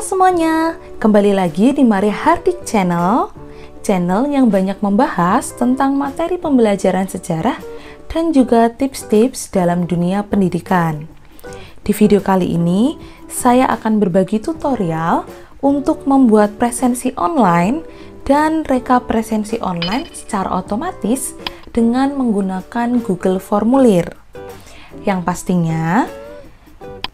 Halo semuanya, kembali lagi di Maria Hardik Channel, channel yang banyak membahas tentang materi pembelajaran sejarah dan juga tips-tips dalam dunia pendidikan. Di video kali ini, saya akan berbagi tutorial untuk membuat presensi online dan rekap presensi online secara otomatis dengan menggunakan Google Formulir. Yang pastinya,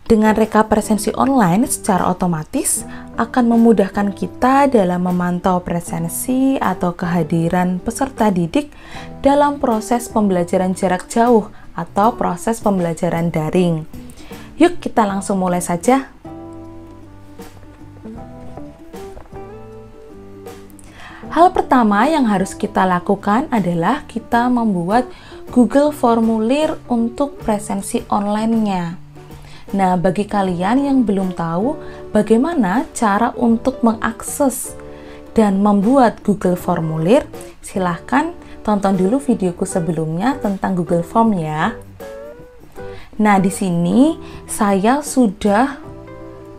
dengan rekap presensi online secara otomatis akan memudahkan kita dalam memantau presensi atau kehadiran peserta didik dalam proses pembelajaran jarak jauh atau proses pembelajaran daring. Yuk kita langsung mulai saja. Hal pertama yang harus kita lakukan adalah kita membuat Google Formulir untuk presensi online-nya. Nah, bagi kalian yang belum tahu bagaimana cara untuk mengakses dan membuat Google Formulir, silahkan tonton dulu videoku sebelumnya tentang Google Form ya. Nah, di sini saya sudah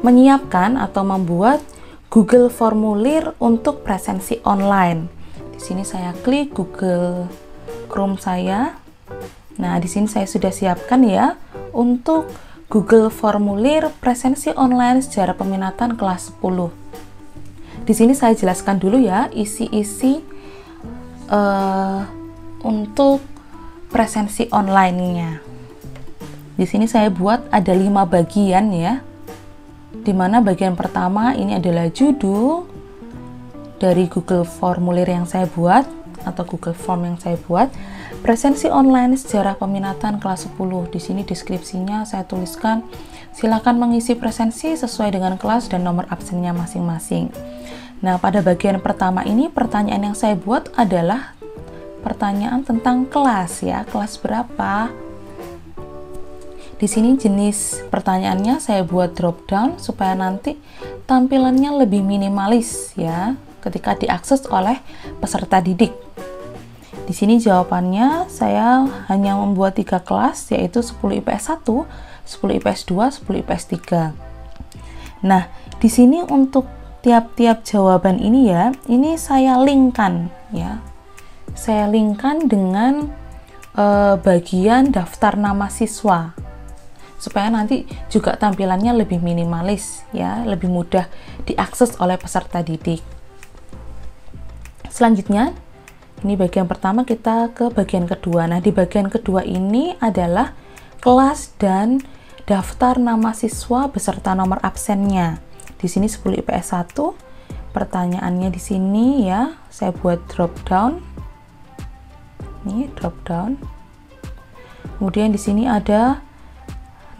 menyiapkan atau membuat Google Formulir untuk presensi online. Di sini saya klik Google Chrome saya. Nah, di sini saya sudah siapkan ya untuk Google Formulir presensi online secara peminatan kelas 10. Di sini saya jelaskan dulu ya isi-isi untuk presensi online-nya. Di sini saya buat ada 5 bagian ya. Dimana bagian pertama ini adalah judul dari Google Formulir yang saya buat atau Google Form yang saya buat. Presensi online sejarah peminatan kelas 10. Di sini deskripsinya saya tuliskan, silakan mengisi presensi sesuai dengan kelas dan nomor absennya masing-masing. Nah, pada bagian pertama ini pertanyaan yang saya buat adalah pertanyaan tentang kelas ya, kelas berapa. Di sini jenis pertanyaannya saya buat drop down supaya nanti tampilannya lebih minimalis ya ketika diakses oleh peserta didik. Di sini jawabannya saya hanya membuat 3 kelas, yaitu 10 IPS 1, 10 IPS 2, 10 IPS 3. Nah, di sini untuk tiap-tiap jawaban ini ya, ini saya linkkan ya. Saya linkkan dengan bagian daftar nama siswa. Supaya nanti juga tampilannya lebih minimalis ya, lebih mudah diakses oleh peserta didik. Selanjutnya, ini bagian pertama, kita ke bagian kedua. Nah, di bagian kedua ini adalah kelas dan daftar nama siswa beserta nomor absennya. Di sini 10 IPS 1. Pertanyaannya di sini ya, saya buat drop down. Ini drop down. Kemudian di sini ada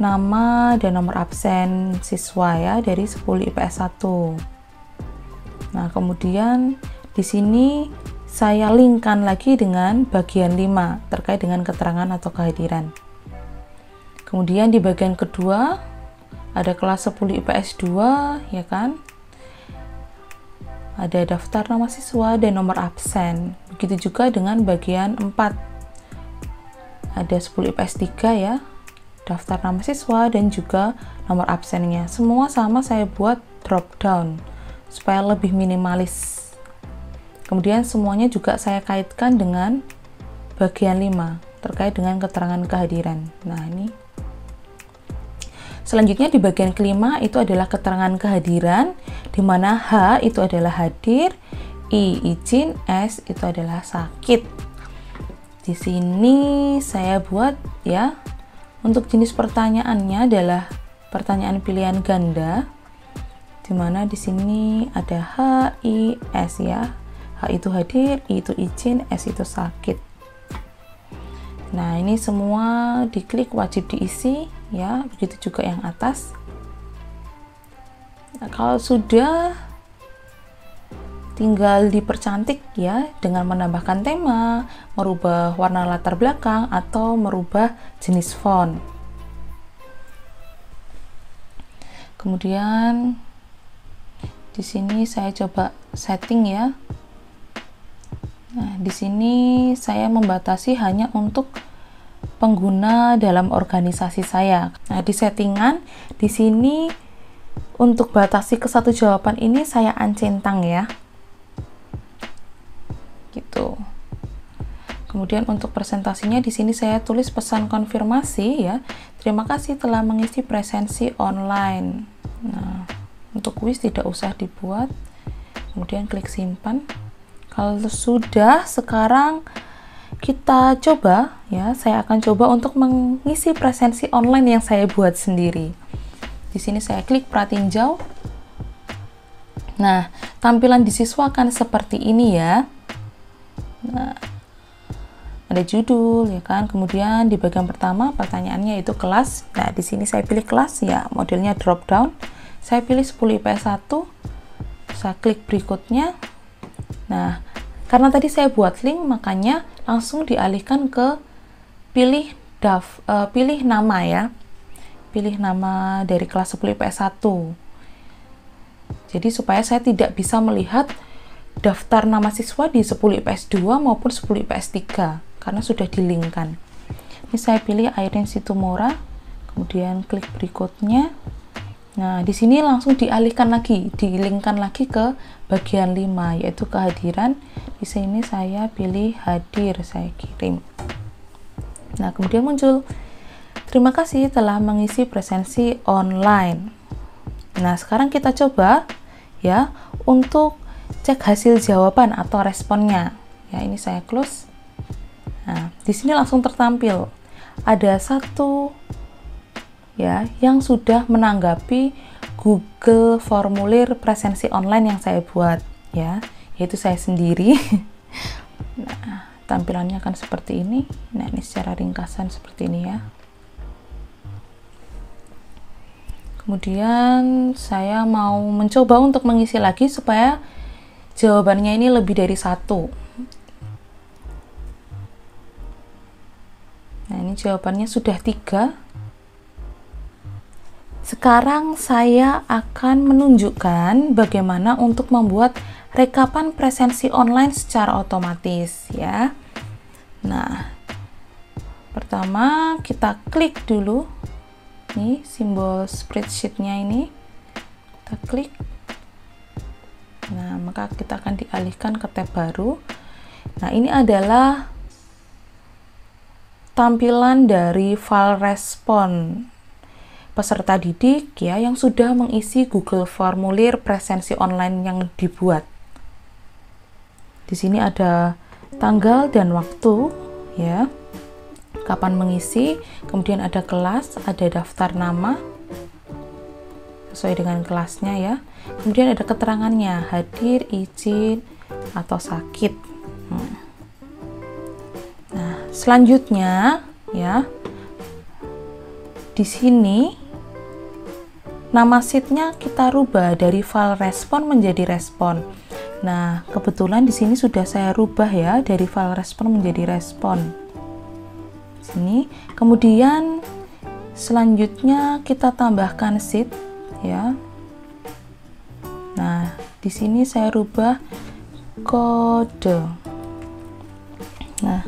nama dan nomor absen siswa ya dari 10 IPS 1. Nah, kemudian di sini saya linkkan lagi dengan bagian 5 terkait dengan keterangan atau kehadiran. Kemudian di bagian kedua ada kelas 10 IPS 2 ya kan. Ada daftar nama siswa dan nomor absen. Begitu juga dengan bagian 4. Ada 10 IPS 3 ya. Daftar nama siswa dan juga nomor absennya. Semua sama saya buat drop down supaya lebih minimalis. Kemudian semuanya juga saya kaitkan dengan bagian 5 terkait dengan keterangan kehadiran. Nah, ini. Selanjutnya di bagian kelima itu adalah keterangan kehadiran, di mana H itu adalah hadir, I izin, S itu adalah sakit. Di sini saya buat ya, untuk jenis pertanyaannya adalah pertanyaan pilihan ganda, di mana di sini ada H, I, S ya. H itu hadir, I itu izin, S itu sakit. Nah, ini semua diklik wajib diisi ya, begitu juga yang atas. Nah, kalau sudah tinggal dipercantik ya dengan menambahkan tema, merubah warna latar belakang atau merubah jenis font. Kemudian di sini saya coba setting ya. Nah, di sini saya membatasi hanya untuk pengguna dalam organisasi saya. Nah, di settingan di sini untuk batasi ke satu jawaban ini saya uncentang ya. Gitu. Kemudian untuk presentasinya di sini saya tulis pesan konfirmasi ya. Terima kasih telah mengisi presensi online. Nah, untuk kuis tidak usah dibuat. Kemudian klik simpan. Kalau sudah, sekarang kita coba ya. Saya akan coba untuk mengisi presensi online yang saya buat sendiri. Di sini saya klik pratinjau. Nah, tampilan di siswa akan seperti ini ya. Nah, ada judul ya kan, kemudian di bagian pertama pertanyaannya itu kelas. Nah, di sini saya pilih kelas ya, modelnya drop down. Saya pilih 10 IPS 1. Saya klik berikutnya. Nah, karena tadi saya buat link, makanya langsung dialihkan ke pilih nama ya. Pilih nama dari kelas 10 IPS 1. Jadi supaya saya tidak bisa melihat daftar nama siswa di 10 IPS 2 maupun 10 IPS 3 karena sudah dilingkan. Ini saya pilih Airin Situmora, kemudian klik berikutnya. Nah, di sini langsung dilingkan lagi ke bagian 5 yaitu kehadiran. Di sini saya pilih hadir, saya kirim. Nah, kemudian muncul terima kasih telah mengisi presensi online. Nah, sekarang kita coba ya untuk cek hasil jawaban atau responnya. Ya, ini saya close. Nah, di sini langsung tertampil ada satu ya yang sudah menanggapi Google formulir presensi online yang saya buat ya, yaitu saya sendiri. Nah, tampilannya akan seperti ini. Nah, ini secara ringkasan seperti ini ya. Kemudian saya mau mencoba untuk mengisi lagi supaya jawabannya ini lebih dari 1. Nah, ini jawabannya sudah 3. Sekarang saya akan menunjukkan bagaimana untuk membuat rekapan presensi online secara otomatis ya. Nah, pertama kita klik dulu nih simbol spreadsheet-nya ini. Kita klik. Nah, maka kita akan dialihkan ke tab baru. Nah, ini adalah tampilan dari file respon peserta didik ya yang sudah mengisi Google formulir presensi online yang dibuat. Di sini ada tanggal dan waktu ya, kapan mengisi, kemudian ada kelas, ada daftar nama sesuai dengan kelasnya ya. Kemudian ada keterangannya, hadir, izin, atau sakit. Nah, selanjutnya ya, di sini nama sheet-nya kita rubah dari file respon menjadi respon. Nah, kebetulan di sini sudah saya rubah ya dari file respon menjadi respon. Sini, kemudian selanjutnya kita tambahkan sheet ya. Nah, di sini saya rubah kode. Nah,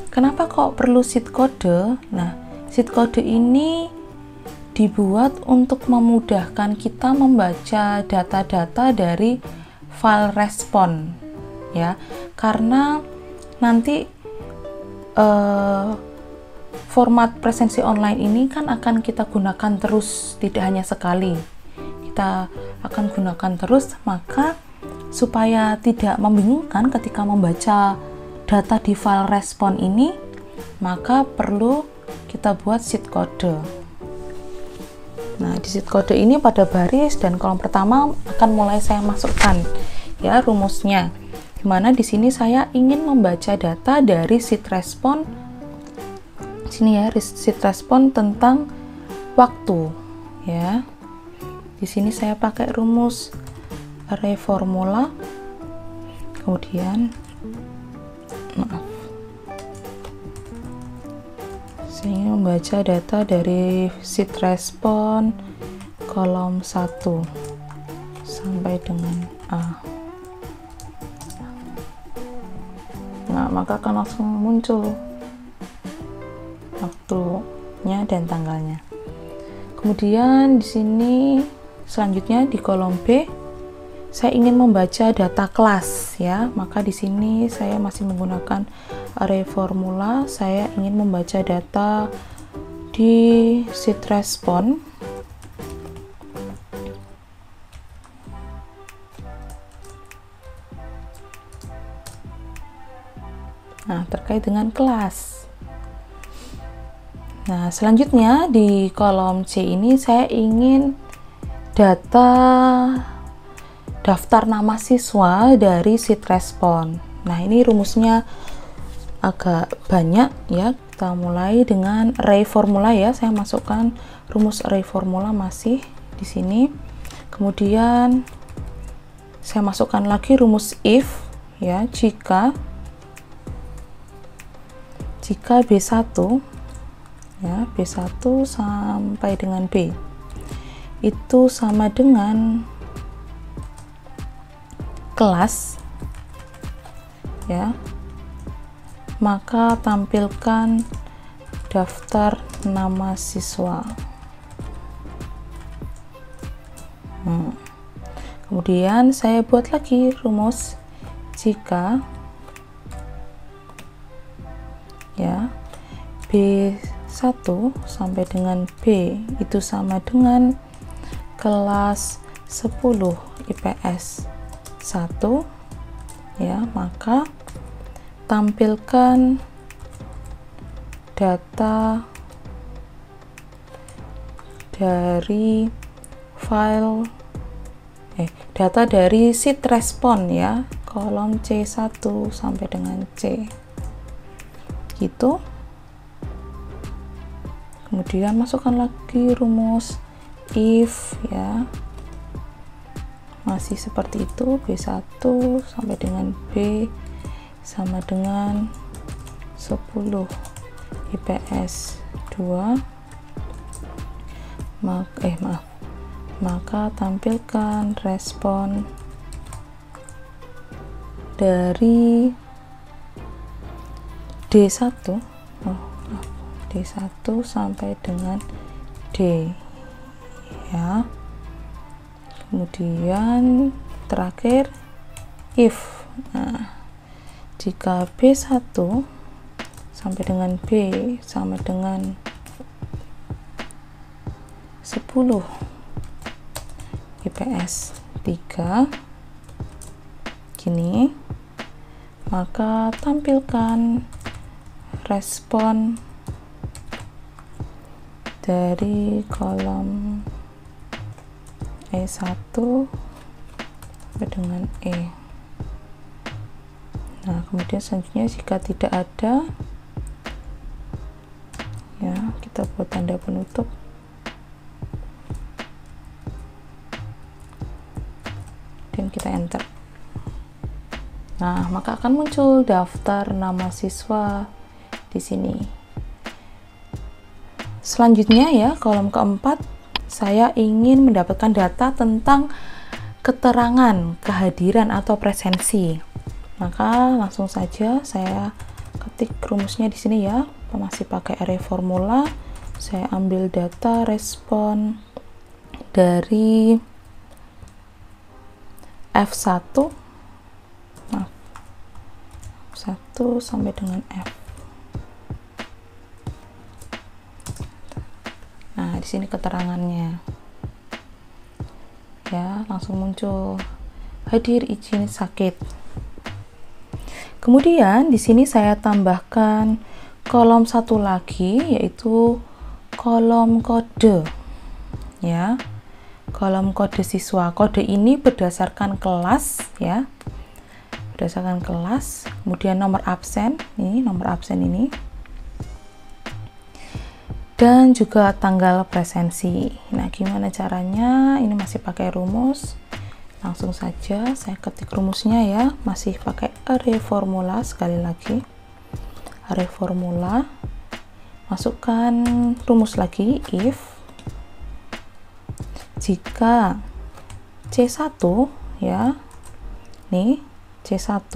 kenapa kok perlu sheet kode? Nah, sheet kode ini dibuat untuk memudahkan kita membaca data-data dari file respon ya, karena nanti format presensi online ini kan akan kita gunakan terus, tidak hanya sekali, kita akan gunakan terus. Maka supaya tidak membingungkan ketika membaca data di file respon ini, maka perlu kita buat sheet kode. Nah, di sheet kode ini pada baris dan kolom pertama akan mulai saya masukkan ya rumusnya. Dimana di sini saya ingin membaca data dari sheet respon. Sini ya, sheet respon tentang waktu ya. Di sini saya pakai rumus array formula. Kemudian saya ingin membaca data dari sheet respon kolom 1 sampai dengan A. Nah, maka akan langsung muncul waktunya dan tanggalnya. Kemudian di sini selanjutnya di kolom B saya ingin membaca data kelas ya, maka di sini saya masih menggunakan array formula. Saya ingin membaca data di sheet respon. Nah, terkait dengan kelas. Nah, selanjutnya di kolom C ini saya ingin data daftar nama siswa dari sheet respon. Nah, ini rumusnya agak banyak ya. Kita mulai dengan array formula ya. Saya masukkan rumus array formula masih di sini. Kemudian saya masukkan lagi rumus if ya, jika B1 ya, B1 sampai dengan B itu sama dengan kelas ya, maka tampilkan daftar nama siswa. Kemudian saya buat lagi rumus jika ya B1 sampai dengan B itu sama dengan kelas 10 IPS 1 ya, maka tampilkan data dari data dari sheet respon ya, kolom C1 sampai dengan C gitu. Kemudian masukkan lagi rumus if ya, masih seperti itu, B1 sampai dengan B sama dengan 10 IPS 2 maka tampilkan respon dari D1 sampai dengan D ya. Kemudian terakhir if. Nah, jika B1 sampai dengan B sama dengan 10 IPS 3 gini, maka tampilkan respon dari kolom E1 sampai dengan E. Nah, kemudian selanjutnya jika tidak ada ya, kita buat tanda penutup dan kita enter. Nah, maka akan muncul daftar nama siswa di sini. Selanjutnya ya, kolom keempat, saya ingin mendapatkan data tentang keterangan kehadiran atau presensi. Maka langsung saja saya ketik rumusnya di sini ya, masih pakai array formula. Saya ambil data respon dari F1 sampai dengan F. Nah, di sini keterangannya ya, langsung muncul hadir izin sakit. Kemudian di sini saya tambahkan kolom satu lagi, yaitu kolom kode ya, kolom kode siswa. Kode ini berdasarkan kelas ya, berdasarkan kelas. Kemudian nomor absen, ini nomor absen ini, dan juga tanggal presensi. Nah, gimana caranya? Ini masih pakai rumus. Langsung saja saya ketik rumusnya ya, masih pakai array formula. Sekali lagi array formula, masukkan rumus lagi if jika C1 ya, nih C1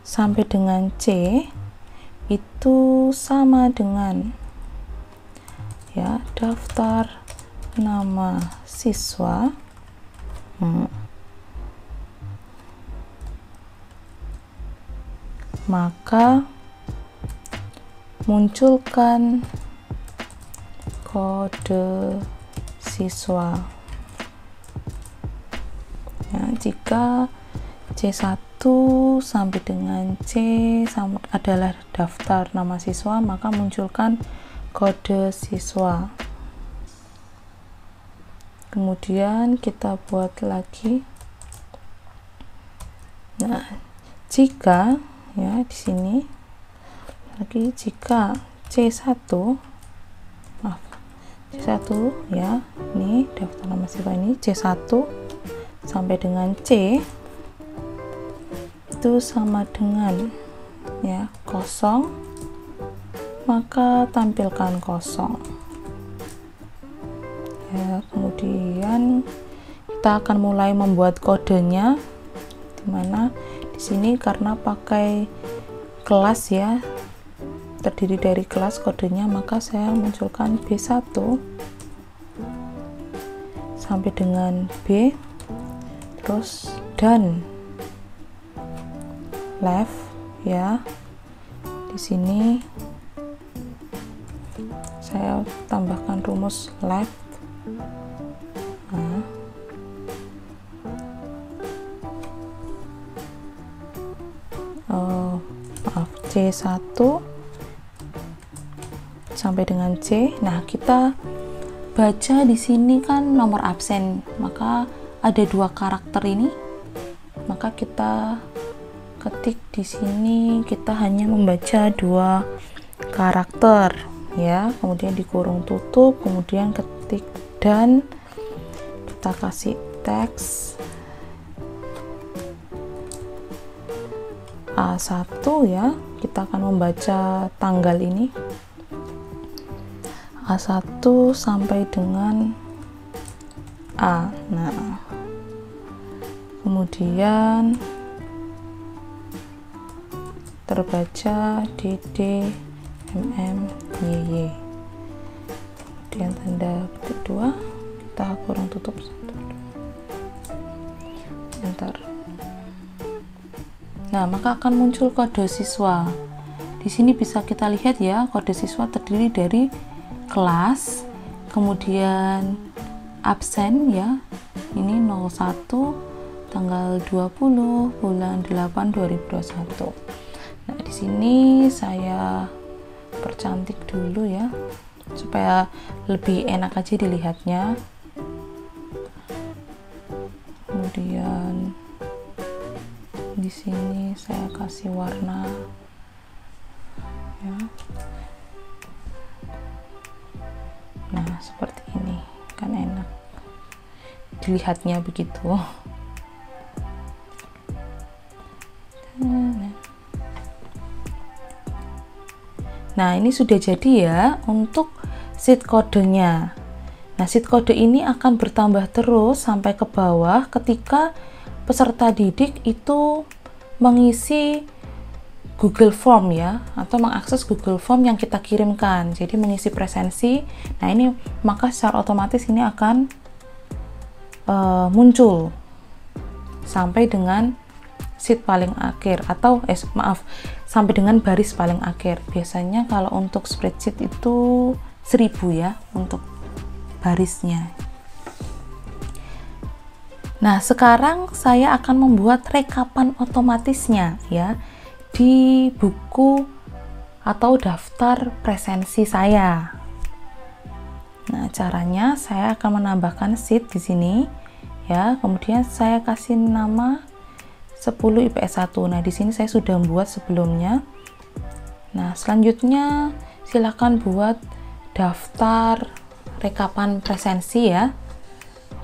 sampai dengan C itu sama dengan ya daftar nama siswa. Maka munculkan kode siswa. Ya, jika C1 sampai dengan C adalah daftar nama siswa, maka munculkan kode siswa. Kemudian kita buat lagi. Nah, jika ya di sini lagi, jika C1 ya, ini daftar nama siswa ini C1 sampai dengan C itu sama dengan ya kosong, maka tampilkan kosong ya. Kemudian kita akan mulai membuat kodenya, dimana di sini karena pakai kelas ya, terdiri dari kelas kodenya, maka saya munculkan B1 sampai dengan B, terus dan left ya. Di sini saya tambahkan rumus left. Nah, C1 sampai dengan C. Nah, kita baca di sini kan nomor absen, maka ada 2 karakter ini, maka kita ketik di sini, kita hanya membaca 2 karakter ya, kemudian dikurung tutup, kemudian ketik dan kita kasih teks A1 ya, kita akan membaca tanggal ini A1 sampai dengan A. Nah, kemudian terbaca DD MM YY, kemudian tanda petik 2, kita kurung tutup enter. Nah, maka akan muncul kode siswa. Di sini bisa kita lihat ya, kode siswa terdiri dari kelas, kemudian absen ya, ini 01 tanggal 20 bulan 8 2021. Nah, di sini saya percantik dulu ya, supaya lebih enak aja dilihatnya. Kemudian di sini saya kasih warna ya. Nah, seperti ini kan enak dilihatnya begitu. Nah, ini sudah jadi ya untuk sheet kodenya. Nah, sheet kode ini akan bertambah terus sampai ke bawah ketika peserta didik itu mengisi Google Form ya, atau mengakses Google Form yang kita kirimkan. Jadi mengisi presensi. Nah, ini maka secara otomatis ini akan muncul sampai dengan sheet paling akhir, atau sampai dengan baris paling akhir. Biasanya kalau untuk spreadsheet itu 1000 ya untuk barisnya. Nah, sekarang saya akan membuat rekapan otomatisnya ya di buku atau daftar presensi saya. Nah, caranya saya akan menambahkan sheet di sini ya. Kemudian saya kasih nama 10 IPS 1. Nah, di sini saya sudah membuat sebelumnya. Nah, selanjutnya silakan buat daftar rekapan presensi ya.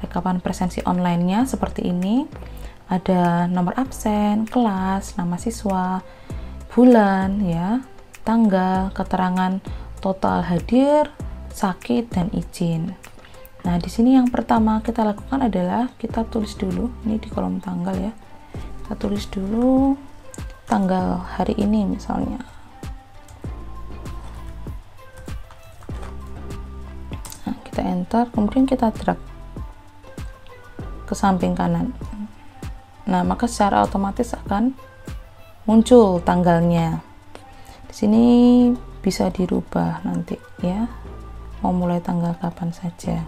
Rekapan presensi online-nya seperti ini. Ada nomor absen, kelas, nama siswa, bulan ya, tanggal, keterangan total hadir, sakit, dan izin. Nah, di sini yang pertama kita lakukan adalah kita tulis dulu ini di kolom tanggal ya. Kita tulis dulu tanggal hari ini misalnya. Nah, kita enter, kemudian kita drag ke samping kanan. Nah, maka secara otomatis akan muncul tanggalnya. Di sini bisa dirubah nanti ya, mau mulai tanggal kapan saja.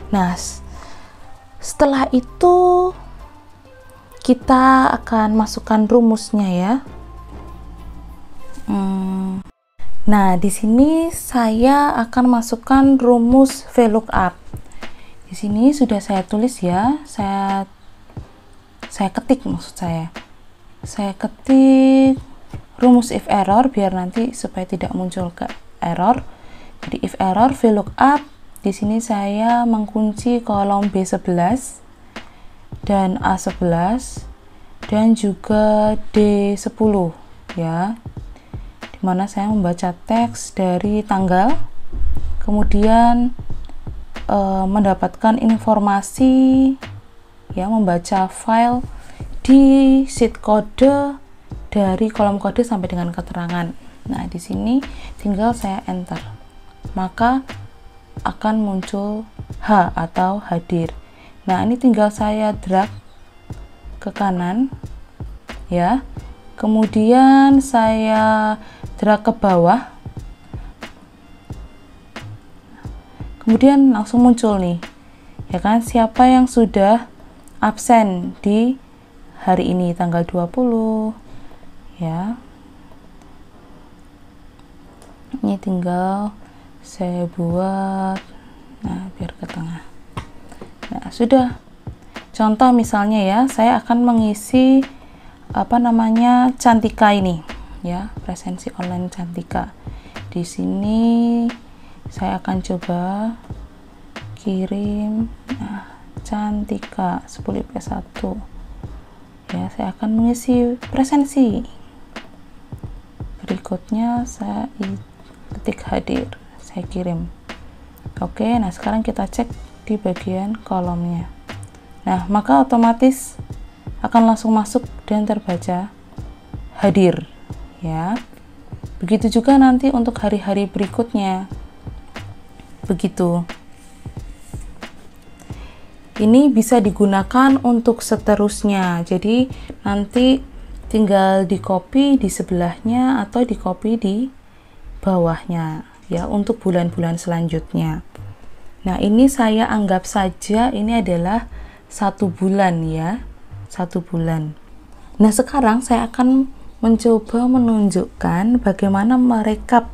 Nah, setelah itu kita akan masukkan rumusnya ya. Nah, di sini saya akan masukkan rumus VLOOKUP. Di sini sudah saya tulis ya, saya ketik maksud saya. Saya ketik rumus if error biar nanti supaya tidak muncul ke error. Jadi if error VLOOKUP, di sini saya mengunci kolom B11 dan A11 dan juga D10 ya, dimana saya membaca teks dari tanggal, kemudian mendapatkan informasi ya, membaca file di sheet kode dari kolom kode sampai dengan keterangan. Nah, di sini tinggal saya enter, maka akan muncul H atau hadir. Nah, ini tinggal saya drag ke kanan ya, kemudian saya drag ke bawah, kemudian langsung muncul nih ya kan, siapa yang sudah absen di hari ini tanggal 20 ya. Ini tinggal saya buat, nah biar ke tengah. Nah, sudah. Contoh misalnya ya, saya akan mengisi Cantika ini ya, presensi online Cantika. Di sini saya akan coba kirim Cantika 10IP1 ya, saya akan mengisi presensi. Berikutnya saya ketik hadir, saya kirim. Oke, nah sekarang kita cek di bagian kolomnya. Nah, maka otomatis akan langsung masuk dan terbaca hadir ya. Begitu juga nanti untuk hari-hari berikutnya. Begitu. Ini bisa digunakan untuk seterusnya. Jadi nanti tinggal di copy di sebelahnya atau di copy di bawahnya ya, untuk bulan-bulan selanjutnya. Nah, ini saya anggap saja ini adalah 1 bulan ya, 1 bulan. Nah, sekarang saya akan mencoba menunjukkan bagaimana merekap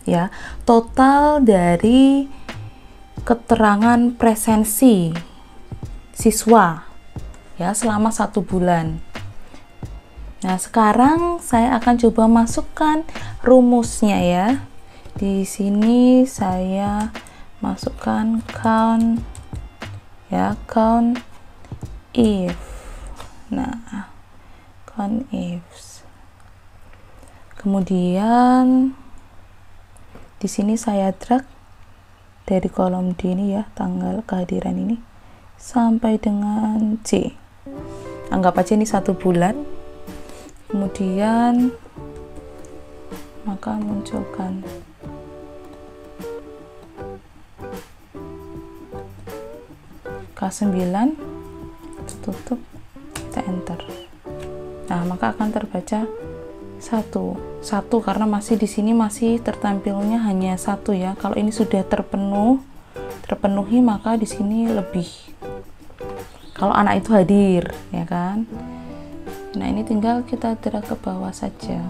ya total dari keterangan presensi siswa ya selama 1 bulan. Nah, sekarang saya akan coba masukkan rumusnya ya. Di sini saya masukkan count ya, count if. Nah, count ifs. Kemudian di sini saya drag dari kolom D ini ya, tanggal kehadiran ini sampai dengan C. Anggap aja ini 1 bulan. Kemudian maka munculkan K9, tutup, kita enter. Nah, maka akan terbaca 1 karena masih di sini masih tertampilnya hanya 1 ya. Kalau ini sudah terpenuhi maka di sini lebih. Kalau anak itu hadir ya kan. Nah, ini tinggal kita drag ke bawah saja.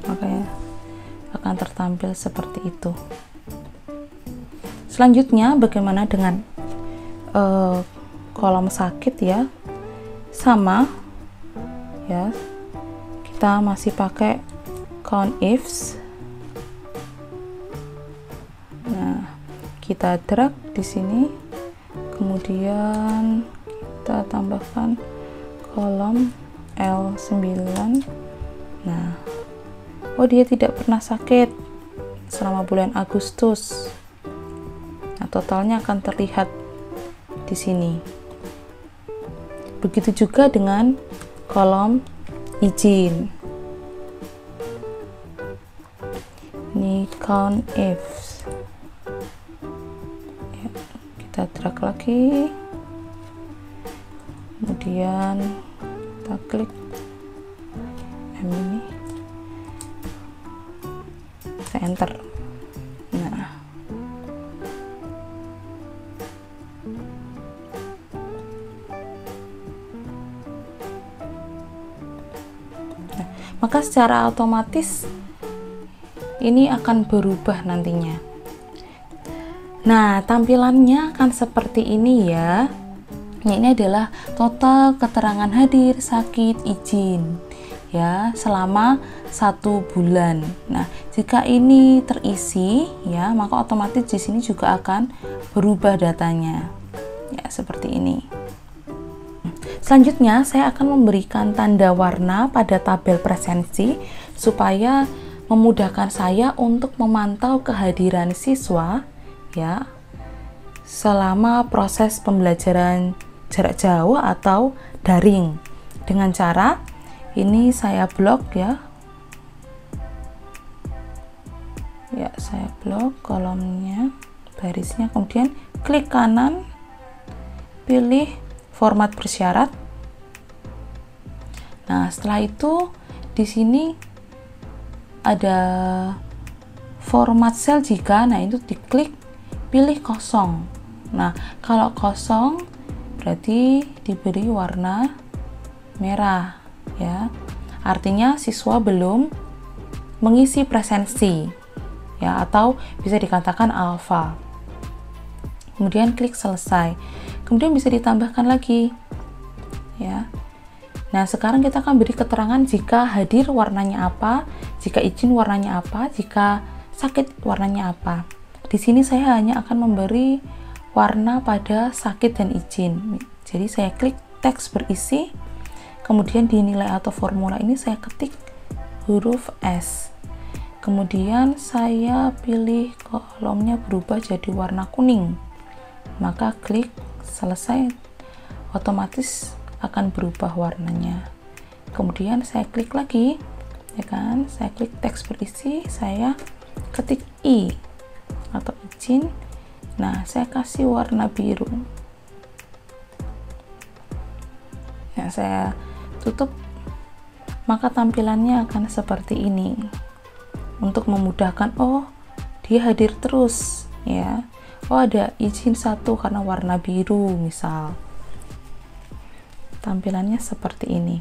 Makanya akan tertampil seperti itu. Selanjutnya bagaimana dengan kolom sakit ya, sama ya, kita masih pakai count ifs. Nah, kita drag di sini, kemudian kita tambahkan kolom L9. Nah, oh dia tidak pernah sakit selama bulan Agustus. Nah, totalnya akan terlihat di sini. Begitu juga dengan kolom izin. Ini count ifs. kita drag lagi, kemudian kita klik M ini, saya enter. Nah, maka secara otomatis ini akan berubah nantinya. Nah, tampilannya akan seperti ini ya. Ini adalah total keterangan hadir, sakit, izin ya selama 1 bulan. Nah, jika ini terisi ya, maka otomatis di sini juga akan berubah datanya. Ya, seperti ini. Selanjutnya, saya akan memberikan tanda warna pada tabel presensi supaya memudahkan saya untuk memantau kehadiran siswa ya selama proses pembelajaran jarak jauh atau daring. Dengan cara ini saya blok ya. Ya, saya blok kolomnya, barisnya, kemudian klik kanan, pilih format bersyarat. Nah, setelah itu di sini ada format sel jika, nah itu diklik, pilih kosong. Nah, kalau kosong berarti diberi warna merah ya. Artinya siswa belum mengisi presensi ya, atau bisa dikatakan alfa. Kemudian klik selesai. Kemudian bisa ditambahkan lagi ya. Nah, sekarang kita akan beri keterangan jika hadir warnanya apa, jika izin warnanya apa, jika sakit warnanya apa. Di sini saya hanya akan memberi warna pada sakit dan izin. Jadi saya klik teks berisi, kemudian di nilai atau formula ini saya ketik huruf S. Kemudian saya pilih kolomnya berubah jadi warna kuning. Maka klik selesai, otomatis akan berubah warnanya. Kemudian saya klik lagi, ya kan? Saya klik teks berisi, saya ketik I atau izin. Nah, saya kasih warna biru. Nah, saya tutup. Maka tampilannya akan seperti ini. Untuk memudahkan, oh, dia hadir terus, ya. Oh, ada izin 1 karena warna biru, misal. Tampilannya seperti ini.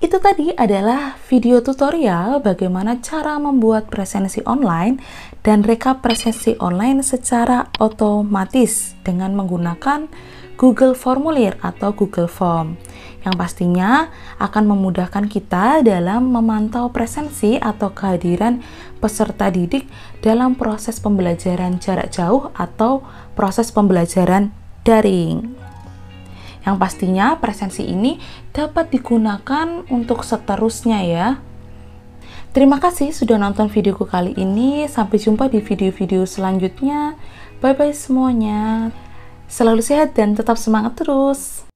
Itu tadi adalah video tutorial bagaimana cara membuat presensi online dan rekap presensi online secara otomatis dengan menggunakan Google Formulir atau Google Form, yang pastinya akan memudahkan kita dalam memantau presensi atau kehadiran peserta didik dalam proses pembelajaran jarak jauh atau proses pembelajaran daring. Yang pastinya presensi ini dapat digunakan untuk seterusnya ya. Terima kasih sudah nonton videoku kali ini. Sampai jumpa di video-video selanjutnya. Bye-bye semuanya. Selalu sehat dan tetap semangat terus.